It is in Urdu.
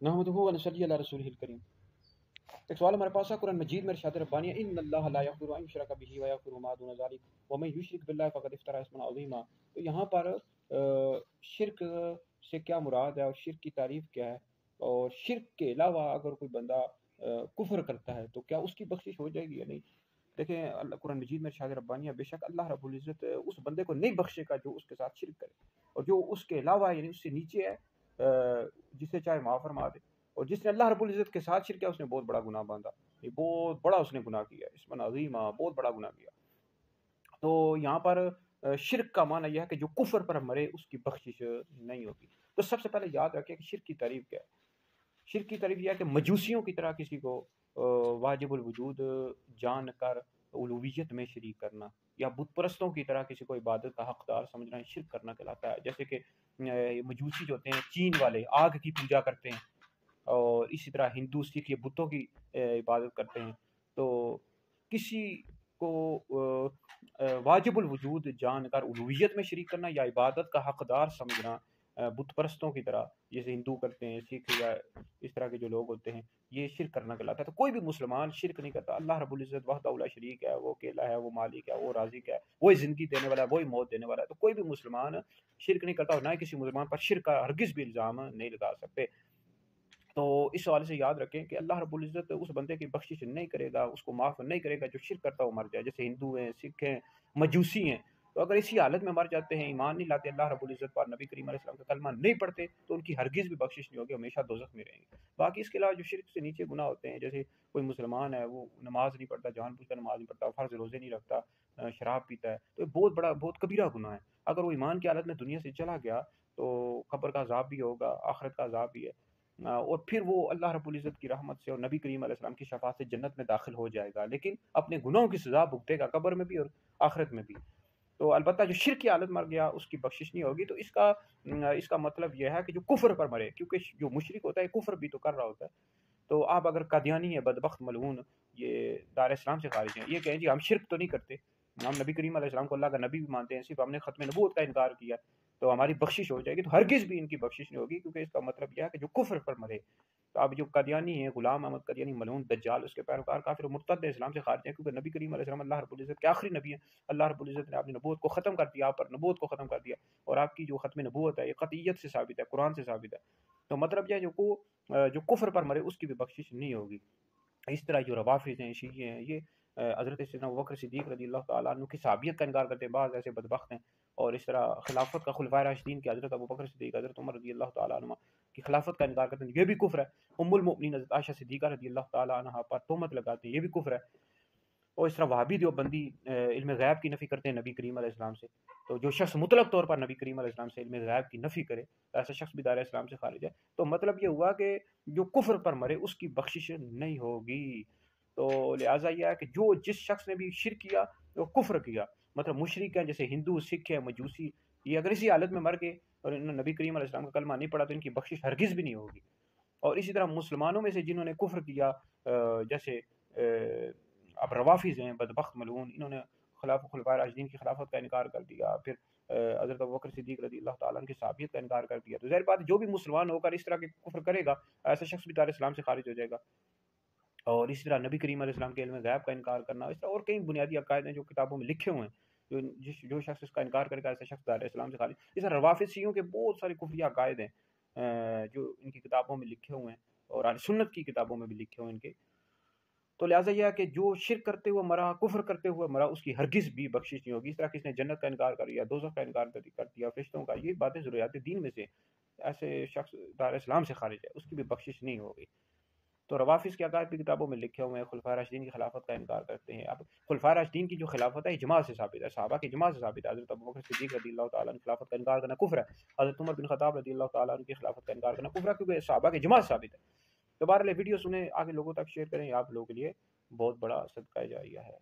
نحمدہ و نصلی علی رسولہ الکریم۔ ایک سوال ہمارے پاس ہے قرآن مجید میں ارشاد ربانی ہے ان اللہ لا یغفر ان یشرک بہ ویغفر ما دون ذلک ومن یشرک باللہ فقد افترى اسما عظیما۔ تو یہاں پر شرک سے کیا مراد ہے اور شرک کی تعریف کیا ہے، اور شرک کے علاوہ اگر کوئی بندہ کفر کرتا ہے تو کیا اس کی بخشش ہو جائے گی یا نہیں؟ دیکھیں اللہ قرآن مجید میں ارشاد ربانی ہے بے شک اللہ رب العزت اس بندے کو نہیں بخشے گا جو اس کے ساتھ شرک کرے، اور جو اس کے علاوہ یعنی اس سے نیچے ہے جسے چاہے معاف فرما دے۔ اور جس نے اللہ رب العزت کے ساتھ شرک کیا اس نے بہت بڑا گناہ باندھا، یہ بہت بڑا اس نے گناہ کیا، اسمن عظیمہ، بہت بڑا گناہ کیا۔ تو یہاں پر شرک کا معنی یہ ہے کہ جو کفر پر مرے اس کی بخشش نہیں ہوگی۔ تو سب سے پہلے یاد رکھیں کہ شرک کی تعریف کیا ہے۔ شرک کی تعریف یہ ہے کہ مجوسیوں کی طرح کسی کو واجب الوجود جان کر الوہیت میں شریک کرنا، یا بت پرستوں کی طرح کسی کو عبادت کا حقدار سمجھنا شرک کرنا کہلاتا ہے۔ جیسے کہ مجوسی جو ہوتے ہیں چین والے آگ کی پوجا کرتے ہیں، اور اسی طرح ہندو سکھ یہ بتوں کی عبادت کرتے ہیں۔ تو کسی کو واجب الوجود جان کر الوہیت میں شریک کرنا یا عبادت کا حقدار سمجھنا بت پرستوں کی طرح جیسے ہندو کرتے ہیں، سکھ یا اس طرح کے جو لوگ ہوتے ہیں، یہ شرک کرنا کہلاتا ہے۔ تو کوئی بھی مسلمان شرک نہیں کرتا۔ اللہ رب العزت وحدہ لا شریک ہے، وہ اکیلا ہے، وہ مالک ہے، وہ رازق ہے، وہی زندگی دینے والا ہے، وہی موت دینے والا ہے۔ تو کوئی بھی مسلمان شرک نہیں کرتا، اور نہ ہی کسی مسلمان پر شرک کا ہرگز بھی الزام نہیں لگا سکتے۔ تو اس حوالے سے یاد رکھیں کہ اللہ رب العزت اس بندے کی بخشش نہیں کرے گا، اس کو معاف نہیں کرے گا جو شرک کرتا ہو مر جائے، جیسے ہندو ہیں، سکھ ہیں، مجوسی ہیں۔ تو اگر اسی حالت میں مر جاتے ہیں، ایمان نہیں لاتے، اللہ رب العزت پر نبی کریم علیہ السلام کا کلمہ نہیں پڑھتے، تو ان کی ہرگز بھی بخشش نہیں ہوگی، ہمیشہ دوزخ میں رہیں گے۔ باقی اس کے علاوہ جو شرک سے نیچے گناہ ہوتے ہیں، جیسے کوئی مسلمان ہے وہ نماز نہیں پڑھتا، جان بوجھ کر نماز نہیں پڑھتا، فرض روزے نہیں رکھتا، شراب پیتا ہے، تو یہ بہت بڑا بہت کبیرہ گناہ ہے۔ اگر وہ ایمان کی حالت میں دنیا سے چلا گیا تو قبر کا عذاب بھی ہوگا، آخرت کا عذاب بھی ہے، اور پھر وہ اللہ رب العزت کی رحمت سے اور نبی کریم علیہ السلام کی شفاعت سے جنت میں داخل ہو جائے گا، لیکن اپنے گناہوں کی سزا بھگتے گا قبر میں بھی اور آخرت میں بھی۔ تو البتہ جو شرک کی حالت مر گیا اس کی بخشش نہیں ہوگی۔ تو اس کا مطلب یہ ہے کہ جو کفر پر مرے، کیونکہ جو مشرک ہوتا ہے کفر بھی تو کر رہا ہوتا ہے۔ تو آپ اگر قادیانی ہے، بدبخت ملعون، یہ دار اسلام سے خارج ہیں، یہ کہیں جی ہم شرک تو نہیں کرتے، ہم نبی کریم علیہ السلام کو اللہ کا نبی بھی مانتے ہیں، صرف ہم نے ختم نبوت کا انکار کیا تو ہماری بخشش ہو جائے گی، تو ہرگز بھی ان کی بخشش نہیں ہوگی، کیونکہ اس کا مطلب یہ ہے کہ جو کفر پر مرے۔ تو اب جو قادیانی ہیں، غلام احمد قادیانی ملعون دجال، اس کے پیروکار کافر و مرتد اسلام سے خارج ہیں، کیونکہ نبی کریم علیہ السلام اللہ رب العزت کے آخری نبی ہیں۔ اللہ رب العزت نے اپنی نبوت کو ختم کر دیا، آپ پر نبوت کو ختم کر دیا، اور آپ کی جو ختم نبوت ہے یہ قطعیت سے ثابت ہے، قرآن سے ثابت ہے۔ تو مطلب یہ ہے جو کفر پر مرے اس کی بھی بخشش نہیں ہوگی۔ اس طرح جو روافض ہیں، شیعہ ہیں، یہ حضرت سیدنا ابوبکر صدیق رضی اللہ تعالیٰ عنہ کی صحابیت کا انکار کرتے ہیں، بعض ایسے بدبخت ہیں، اور اس طرح خلافت کا خلفائے راشدین کی حضرت ابوبکر صدیق، حضرت عمر رضی اللہ تعالیٰ عنہ کی خلافت کا انکار کرتے ہیں، یہ بھی کفر ہے۔ ام المؤمنین حضرت عائشہ صدیقہ رضی اللہ تعالیٰ عنہ پر تہمت لگاتے ہیں، یہ بھی کفر ہے۔ اور اس طرح وہابی دیوبندی علم غیب کی نفی کرتے ہیں نبی کریم علیہ السلام سے۔ تو جو شخص مطلق طور پر نبی کریم علیہ السلام سے علم غیب کی نفی کرے تو ایسا شخص بھی دار اسلام سے خارج ہے۔ تو مطلب یہ ہوا کہ جو کفر پر مرے اس کی بخشش نہیں ہوگی۔ تو لہٰذا یہ ہے کہ جس شخص نے بھی شرک کیا وہ کفر کیا، مطلب مشرک ہیں جیسے ہندو، سکھ ہے، مجوسی، یہ اگر اسی حالت میں مر گئے اور انہوں نے نبی کریم علیہ السلام کا کلمہ نہیں پڑھا تو ان کی بخشش ہرگز بھی نہیں ہوگی۔ اور اسی طرح مسلمانوں میں سے جنہوں نے کفر کیا، جیسے اب روافظ ہیں بدبخت ملعون، انہوں نے خلفائے راشدین کی خلافت کا انکار کر دیا، پھر حضرت ابوبکر صدیق رضی اللہ تعالیٰ عنہ کی صحابیت کا انکار کر دیا۔ تو ظاہر بات ہے جو بھی مسلمان ہو کر اس طرح کے کفر کرے گا ایسا شخص بھی دار اسلام سے خارج ہو جائے گا۔ اور اسی طرح نبی کریم علیہ السلام کے علم غیب کا انکار کرنا، اس طرح اور کئی بنیادی عقائد ہیں جو کتابوں میں لکھے ہوئے ہیں، جو شخص اس کا انکار کرے گا ایسا شخص دار اسلام سے خارج۔ اس طرح روافظ شیعوں کے بہت سارے کفری عقائد ہیں جو ان کی کتابوں میں لکھے ہوئے ہیں، اور اہل سنت کی کتابوں میں بھی لکھے ہوئے ہیں ان کے۔ تو لہٰذا یہ ہے کہ جو شرک کرتے ہوئے مرا، کفر کرتے ہوئے مرا، اس کی ہرگز بھی بخشش نہیں ہوگی۔ اس طرح کس نے جنت کا انکار کر دیا، دوزخ کا انکار کر دیا، فرشتوں کا، یہ باتیں ضروریات دین میں سے، ایسے شخص دار اسلام سے خارج ہے، اس کی بھی بخشش نہیں ہوگی۔ تو روافظ کے عقائد بھی کتابوں میں لکھے ہوئے ہیں، خلفائے راشدین کی خلافت کا انکار کرتے ہیں۔ اب خلفائے راشدین کی جو خلافت ہے اجماع سے ثابت ہے، صحابہ کی اجماع سے ثابت ہے۔ حضرت ابوبکر صدیق رضی اللہ تعالیٰ عنہ کی خلافت کا انکار کرنا کفر ہے، حضرت عمر بن خطاب رضی اللہ تعالیٰ عنہ کی خلافت کا انکار کرنا کفر ہے، کیونکہ صحابہ کی اجماع سے ثابت ہے۔ تو بہرحال ویڈیو سنیں، آگے لوگوں تک شیئر کریں، آپ لوگوں کے لیے بہت بڑا صدقہ جاریہ ہے۔